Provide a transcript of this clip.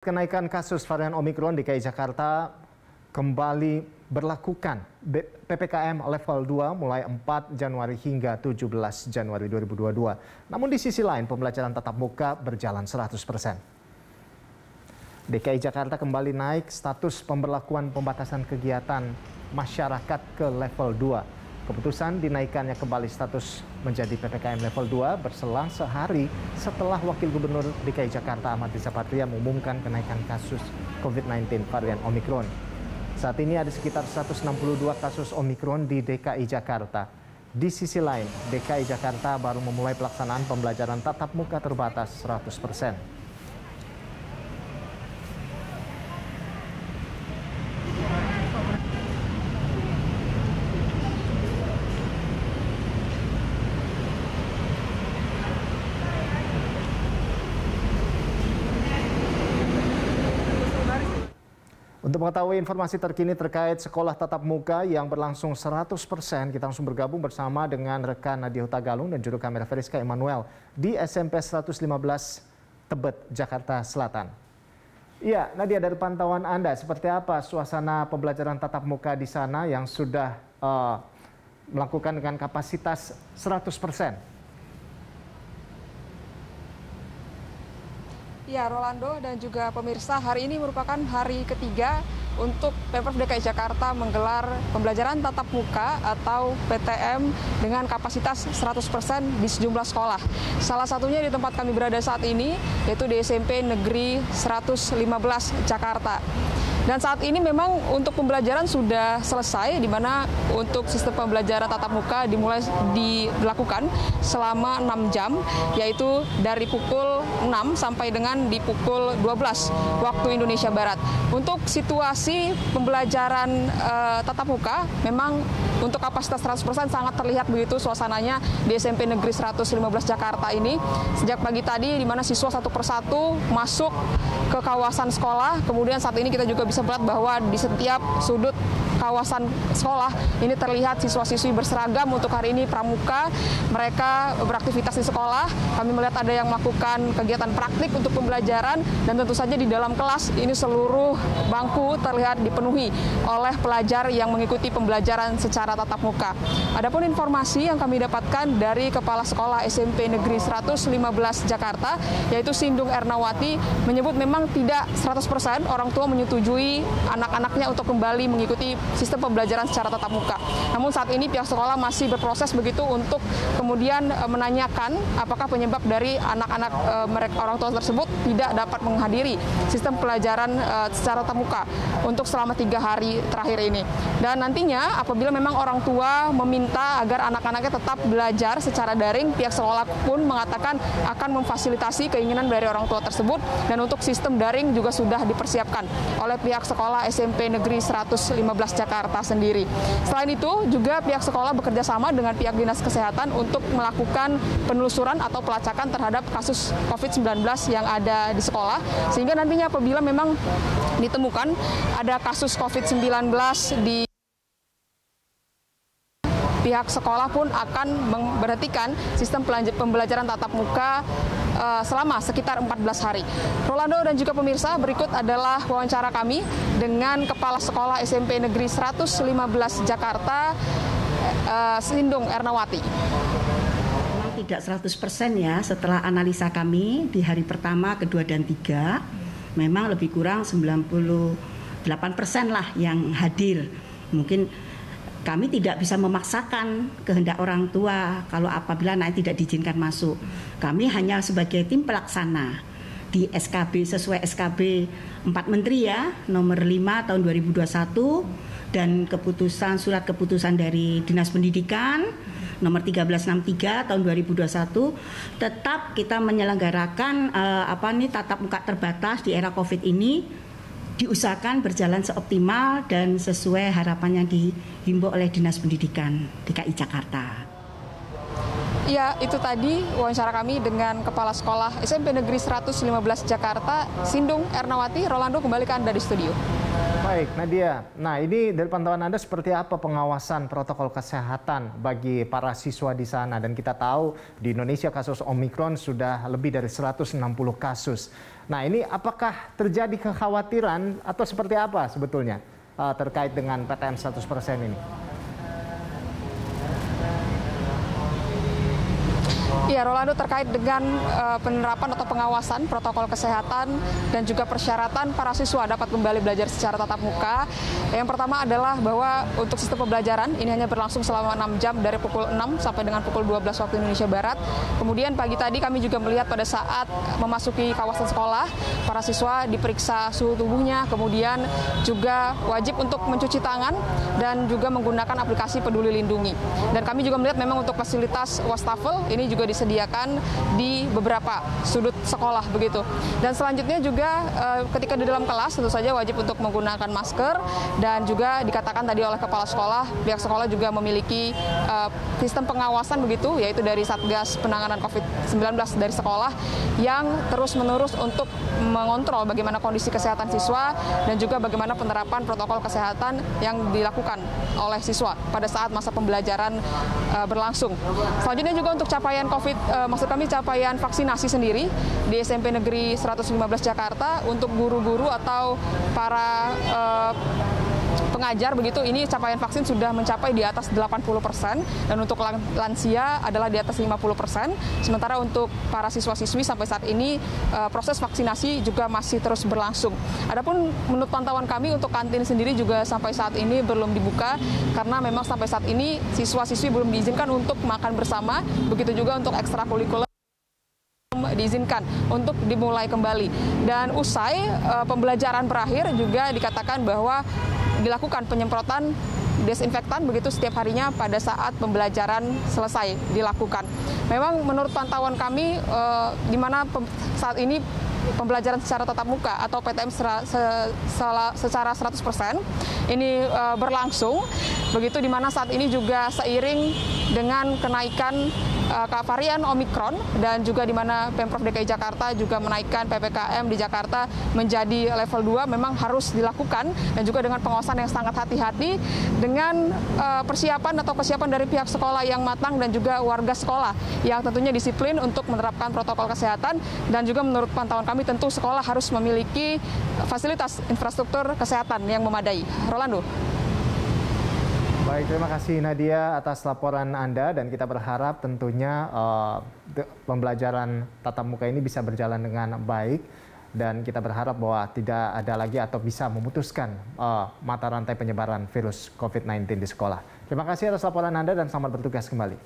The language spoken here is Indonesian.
Kenaikan kasus varian Omikron di DKI Jakarta kembali berlakukan PPKM level 2 mulai 4 Januari hingga 17 Januari 2022. Namun di sisi lain pembelajaran tatap muka berjalan 100%. DKI Jakarta kembali naik status pemberlakuan pembatasan kegiatan masyarakat ke level 2. Keputusan dinaikannya kembali status menjadi PPKM level 2 berselang sehari setelah Wakil Gubernur DKI Jakarta Ahmad Riza Patria mengumumkan kenaikan kasus COVID-19 varian Omikron. Saat ini ada sekitar 162 kasus Omikron di DKI Jakarta. Di sisi lain, DKI Jakarta baru memulai pelaksanaan pembelajaran tatap muka terbatas 100%. Untuk mengetahui informasi terkini terkait sekolah tatap muka yang berlangsung 100%, kita langsung bergabung bersama dengan rekan Nadia Hutagalung dan juru kamera Feriska Emmanuel di SMP 115 Tebet, Jakarta Selatan. Iya, Nadia, dari pantauan Anda, seperti apa suasana pembelajaran tatap muka di sana yang sudah melakukan dengan kapasitas 100%? Ya, Rolando dan juga pemirsa, hari ini merupakan hari ketiga untuk Pemprov DKI Jakarta menggelar pembelajaran tatap muka atau PTM dengan kapasitas 100% di sejumlah sekolah. Salah satunya di tempat kami berada saat ini, yaitu di SMP Negeri 115 Jakarta. Dan saat ini memang untuk pembelajaran sudah selesai, di mana untuk sistem pembelajaran tatap muka dilakukan selama 6 jam, yaitu dari pukul 6 sampai dengan di pukul 12 waktu Indonesia Barat. Untuk situasi pembelajaran tatap muka, memang untuk kapasitas 100% sangat terlihat begitu suasananya di SMP Negeri 115 Jakarta ini. Sejak pagi tadi, di mana siswa satu persatu masuk ke kawasan sekolah, kemudian saat ini kita juga bisa melihat bahwa di setiap sudut kawasan sekolah ini terlihat siswa-siswi berseragam untuk hari ini pramuka. Mereka beraktivitas di sekolah. Kami melihat ada yang melakukan kegiatan praktik untuk pembelajaran, dan tentu saja di dalam kelas ini seluruh bangku terlihat dipenuhi oleh pelajar yang mengikuti pembelajaran secara tatap muka. Adapun informasi yang kami dapatkan dari Kepala Sekolah SMP Negeri 115 Jakarta, yaitu Sindung Ernawati, menyebut memang tidak 100% orang tua menyetujui anak-anaknya untuk kembali mengikuti sistem pembelajaran secara tatap muka. Namun saat ini pihak sekolah masih berproses begitu untuk kemudian menanyakan apakah penyebab dari anak-anak orang tua tersebut tidak dapat menghadiri sistem pelajaran secara tatap muka untuk selama 3 hari terakhir ini. Dan nantinya apabila memang orang tua meminta agar anak-anaknya tetap belajar secara daring, pihak sekolah pun mengatakan akan memfasilitasi keinginan dari orang tua tersebut, dan untuk sistem daring juga sudah dipersiapkan oleh pihak sekolah SMP Negeri 115 Jakarta sendiri. Selain itu, juga pihak sekolah bekerja sama dengan pihak Dinas Kesehatan untuk melakukan penelusuran atau pelacakan terhadap kasus COVID-19 yang ada di sekolah, sehingga nantinya apabila memang ditemukan ada kasus COVID-19 di pihak sekolah pun akan memberhentikan sistem pembelajaran tatap muka selama sekitar 14 hari. Rolando dan juga pemirsa, berikut adalah wawancara kami dengan Kepala Sekolah SMP Negeri 115 Jakarta, Sindung Ernawati. Memang tidak 100% ya, setelah analisa kami di hari pertama, kedua, dan 3, memang lebih kurang 98% lah yang hadir. Mungkin kami tidak bisa memaksakan kehendak orang tua kalau apabila anak tidak diizinkan masuk. Kami hanya sebagai tim pelaksana di SKB sesuai SKB 4 Menteri ya, nomor 5 tahun 2021, dan surat keputusan dari Dinas Pendidikan nomor 1363 tahun 2021, tetap kita menyelenggarakan tatap muka terbatas di era Covid ini, diusahakan berjalan seoptimal dan sesuai harapan yang dihimbau oleh Dinas Pendidikan DKI Jakarta. Ya, itu tadi wawancara kami dengan Kepala Sekolah SMP Negeri 115 Jakarta, Sindung Ernawati. Rolando, kembali ke Anda di studio. Baik, Nadia. Nah, ini dari pantauan Anda seperti apa pengawasan protokol kesehatan bagi para siswa di sana? Dan kita tahu di Indonesia kasus Omikron sudah lebih dari 160 kasus. Nah, ini apakah terjadi kekhawatiran atau seperti apa sebetulnya terkait dengan PTM 100% ini? Ya, Rolando, terkait dengan penerapan atau pengawasan protokol kesehatan dan juga persyaratan para siswa dapat kembali belajar secara tatap muka. Yang pertama adalah bahwa untuk sistem pembelajaran ini hanya berlangsung selama 6 jam dari pukul 6 sampai dengan pukul 12 waktu Indonesia Barat. Kemudian pagi tadi kami juga melihat pada saat memasuki kawasan sekolah, para siswa diperiksa suhu tubuhnya, kemudian juga wajib untuk mencuci tangan dan juga menggunakan aplikasi Peduli Lindungi. Dan kami juga melihat memang untuk fasilitas wastafel ini juga disediakan di beberapa sudut sekolah begitu. Dan selanjutnya juga ketika di dalam kelas tentu saja wajib untuk menggunakan masker, dan juga dikatakan tadi oleh Kepala Sekolah, pihak sekolah juga memiliki sistem pengawasan begitu, yaitu dari Satgas Penanganan COVID-19 dari sekolah yang terus-menerus untuk mengontrol bagaimana kondisi kesehatan siswa dan juga bagaimana penerapan protokol kesehatan yang dilakukan oleh siswa pada saat masa pembelajaran berlangsung. Selanjutnya juga untuk capaian capaian vaksinasi sendiri di SMP Negeri 115 Jakarta untuk guru-guru atau para pengajar begitu, ini capaian vaksin sudah mencapai di atas 80%, dan untuk lansia adalah di atas 50%. Sementara untuk para siswa-siswi sampai saat ini proses vaksinasi juga masih terus berlangsung. Adapun menurut pantauan kami untuk kantin sendiri juga sampai saat ini belum dibuka, karena memang sampai saat ini siswa-siswi belum diizinkan untuk makan bersama, begitu juga untuk ekstrakurikuler diizinkan untuk dimulai kembali. Dan usai pembelajaran berakhir juga dikatakan bahwa dilakukan penyemprotan desinfektan begitu setiap harinya pada saat pembelajaran selesai dilakukan. Memang menurut pantauan kami di mana saat ini pembelajaran secara tatap muka atau PTM secara 100% ini berlangsung begitu, di mana saat ini juga seiring dengan kenaikan varian Omikron dan juga di mana Pemprov DKI Jakarta juga menaikkan PPKM di Jakarta menjadi level 2 memang harus dilakukan, dan juga dengan pengawasan yang sangat hati-hati dengan persiapan atau kesiapan dari pihak sekolah yang matang dan juga warga sekolah yang tentunya disiplin untuk menerapkan protokol kesehatan. Dan juga menurut pantauan kami tentu sekolah harus memiliki fasilitas infrastruktur kesehatan yang memadai. Rolando. Baik, terima kasih Nadia atas laporan Anda, dan kita berharap tentunya pembelajaran tatap muka ini bisa berjalan dengan baik, dan kita berharap bahwa tidak ada lagi atau bisa memutuskan mata rantai penyebaran virus COVID-19 di sekolah. Terima kasih atas laporan Anda dan selamat bertugas kembali.